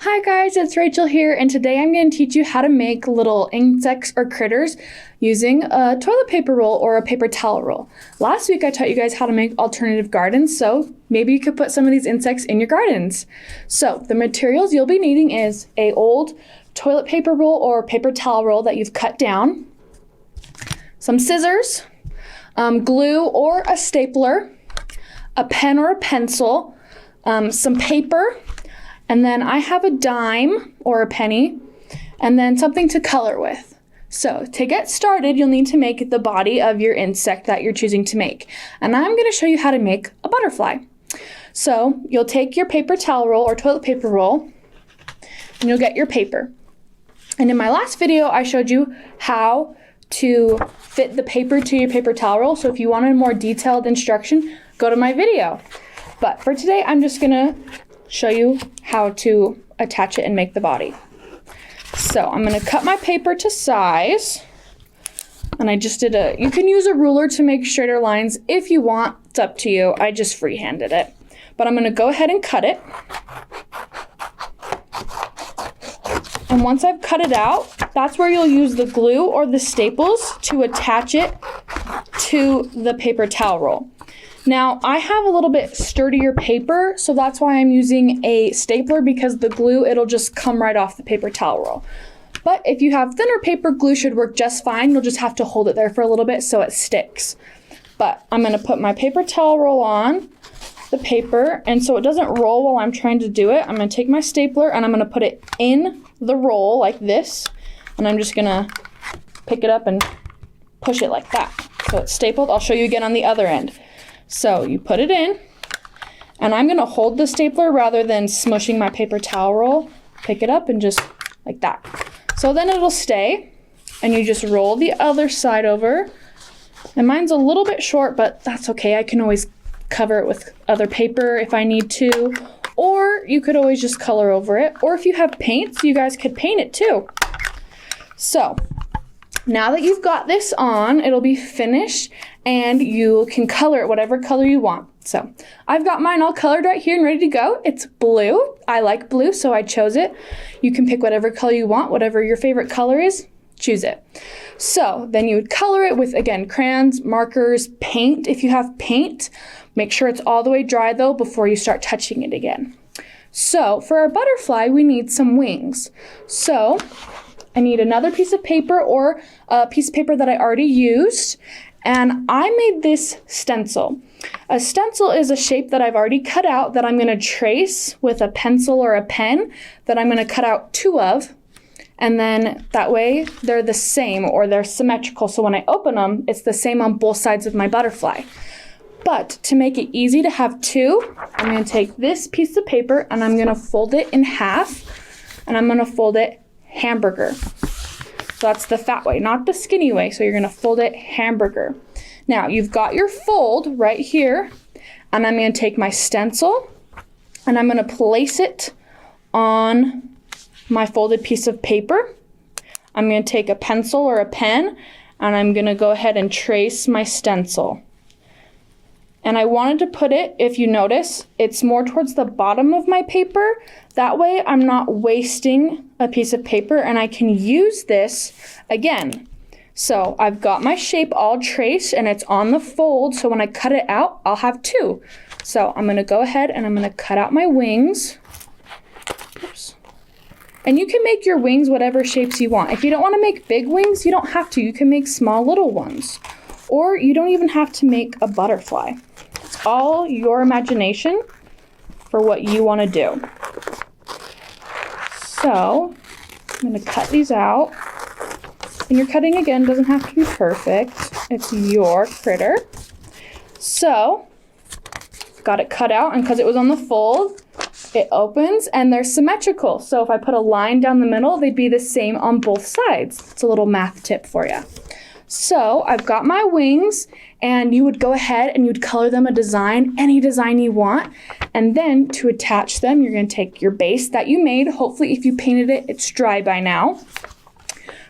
Hi guys, it's Rachel here, and today I'm going to teach you how to make little insects or critters using a toilet paper roll or a paper towel roll. Last week I taught you guys how to make alternative gardens, so maybe you could put some of these insects in your gardens. So the materials you'll be needing is a old toilet paper roll or paper towel roll that you've cut down, some scissors, glue or a stapler, a pen or a pencil, some paper, and then I have a dime or a penny, and then something to color with. So to get started, you'll need to make the body of your insect that you're choosing to make. And I'm going to show you how to make a butterfly. So you'll take your paper towel roll or toilet paper roll, and you'll get your paper. And in my last video, I showed you how to fit the paper to your paper towel roll. So if you wanted more detailed instruction, go to my video. But for today, I'm just going to show you how to attach it and make the body. So I'm going to cut my paper to size, and I just did you can use a ruler to make straighter lines if you want. It's up to you. I just freehanded it, but I'm going to go ahead and cut it. And once I've cut it out, that's where you'll use the glue or the staples to attach it to the paper towel roll. Now, I have a little bit sturdier paper, so that's why I'm using a stapler, because the glue, it'll just come right off the paper towel roll. But if you have thinner paper, glue should work just fine. You'll just have to hold it there for a little bit so it sticks. But I'm going to put my paper towel roll on the paper, and so it doesn't roll while I'm trying to do it, I'm going to take my stapler and I'm going to put it in the roll like this, and I'm just going to pick it up and push it like that. So it's stapled. I'll show you again on the other end. So you put it in, and I'm going to hold the stapler rather than smushing my paper towel roll. Pick it up and just like that. So then it'll stay, and you just roll the other side over. And mine's a little bit short, but that's okay. I can always cover it with other paper if I need to, or you could always just color over it. Or if you have paints, you guys could paint it too. So now that you've got this on, it'll be finished, and you can color it whatever color you want. So I've got mine all colored right here and ready to go. It's blue. I like blue, so I chose it. You can pick whatever color you want, whatever your favorite color is, choose it. So then you would color it with, again, crayons, markers, paint. If you have paint, make sure it's all the way dry though before you start touching it again. So for our butterfly, we need some wings. So I need another piece of paper or a piece of paper that I already used, and I made this stencil. A stencil is a shape that I've already cut out that I'm going to trace with a pencil or a pen that I'm going to cut out two of, and then that way they're the same or they're symmetrical, so when I open them, it's the same on both sides of my butterfly. But to make it easy to have two, I'm going to take this piece of paper and I'm going to fold it in half, and I'm going to fold it hamburger. So that's the fat way, not the skinny way. So you're going to fold it hamburger. Now you've got your fold right here, and I'm going to take my stencil and I'm going to place it on my folded piece of paper. I'm going to take a pencil or a pen, and I'm going to go ahead and trace my stencil. And I wanted to put it, if you notice, it's more towards the bottom of my paper. That way I'm not wasting a piece of paper, and I can use this again. So I've got my shape all traced and it's on the fold, so when I cut it out, I'll have two. So I'm going to go ahead and I'm going to cut out my wings. Oops. And you can make your wings whatever shapes you want. If you don't want to make big wings, you don't have to. You can make small little ones. Or you don't even have to make a butterfly. It's all your imagination for what you want to do. So I'm going to cut these out. And your cutting, again, doesn't have to be perfect. It's your critter. So got it cut out, and because it was on the fold, it opens and they're symmetrical. So if I put a line down the middle, they'd be the same on both sides. It's a little math tip for you. So I've got my wings, and you would go ahead and you'd color them a design, any design you want. And then to attach them, you're going to take your base that you made. Hopefully if you painted it, it's dry by now.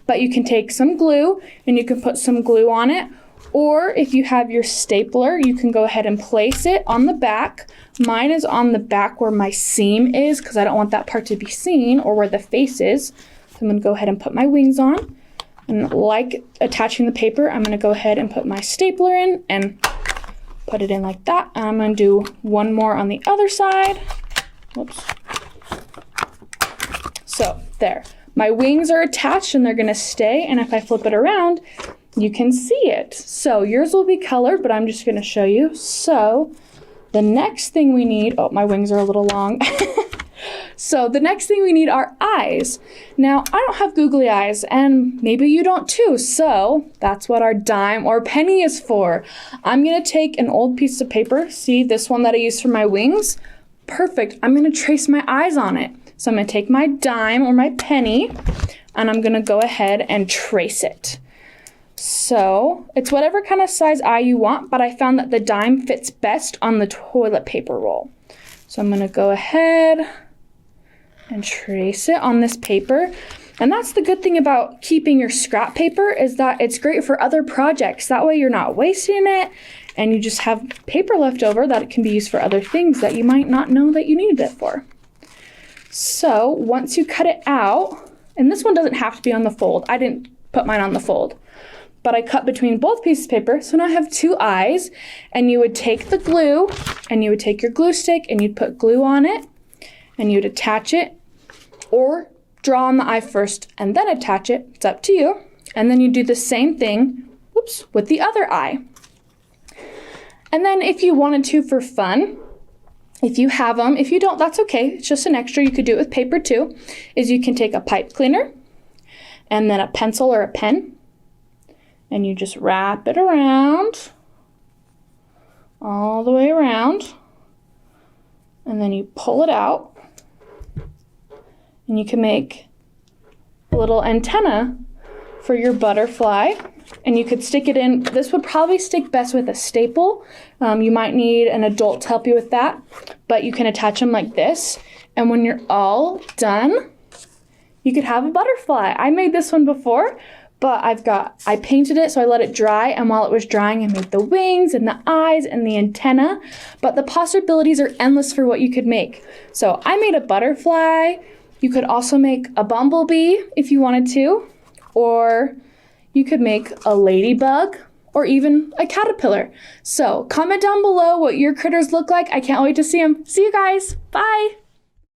But you can take some glue and you can put some glue on it, Or if you have your stapler, you can go ahead and place it on the back. Mine is on the back where my seam is because I don't want that part to be seen, or where the face is. So I'm going to go ahead and put my wings on. And like attaching the paper, I'm going to go ahead and put my stapler in and put it in like that. And I'm going to do one more on the other side. Whoops. So there. My wings are attached and they're going to stay. And if I flip it around, you can see it. So yours will be colored, but I'm just going to show you. So the next thing we need, oh, my wings are a little long. So the next thing we need are eyes. Now, I don't have googly eyes, and maybe you don't too. So that's what our dime or penny is for. I'm going to take an old piece of paper. See this one that I used for my wings? Perfect. I'm going to trace my eyes on it. So I'm going to take my dime or my penny, and I'm going to go ahead and trace it. So it's whatever kind of size eye you want, but I found that the dime fits best on the toilet paper roll. So I'm going to go ahead and trace it on this paper. And that's the good thing about keeping your scrap paper, is that it's great for other projects. That way you're not wasting it and you just have paper left over that it can be used for other things that you might not know that you needed it for. So once you cut it out, and this one doesn't have to be on the fold. I didn't put mine on the fold, but I cut between both pieces of paper. So now I have two eyes, and you would take the glue and you would take your glue stick and you'd put glue on it and you'd attach it, or draw on the eye first and then attach it. It's up to you. And then you do the same thing, whoops, with the other eye. And then if you wanted to for fun, if you have them, if you don't, that's okay. It's just an extra. You could do it with paper too, is you can take a pipe cleaner and then a pencil or a pen, and you just wrap it around, all the way around, and then you pull it out, and you can make a little antenna for your butterfly, and you could stick it in. This would probably stick best with a staple. You might need an adult to help you with that, but you can attach them like this, and when you're all done, you could have a butterfly. I made this one before, but I painted it, so I let it dry, and while it was drying, I made the wings and the eyes and the antenna, but the possibilities are endless for what you could make. So I made a butterfly. You could also make a bumblebee if you wanted to, or you could make a ladybug, or even a caterpillar. So comment down below what your critters look like. I can't wait to see them. See you guys. Bye.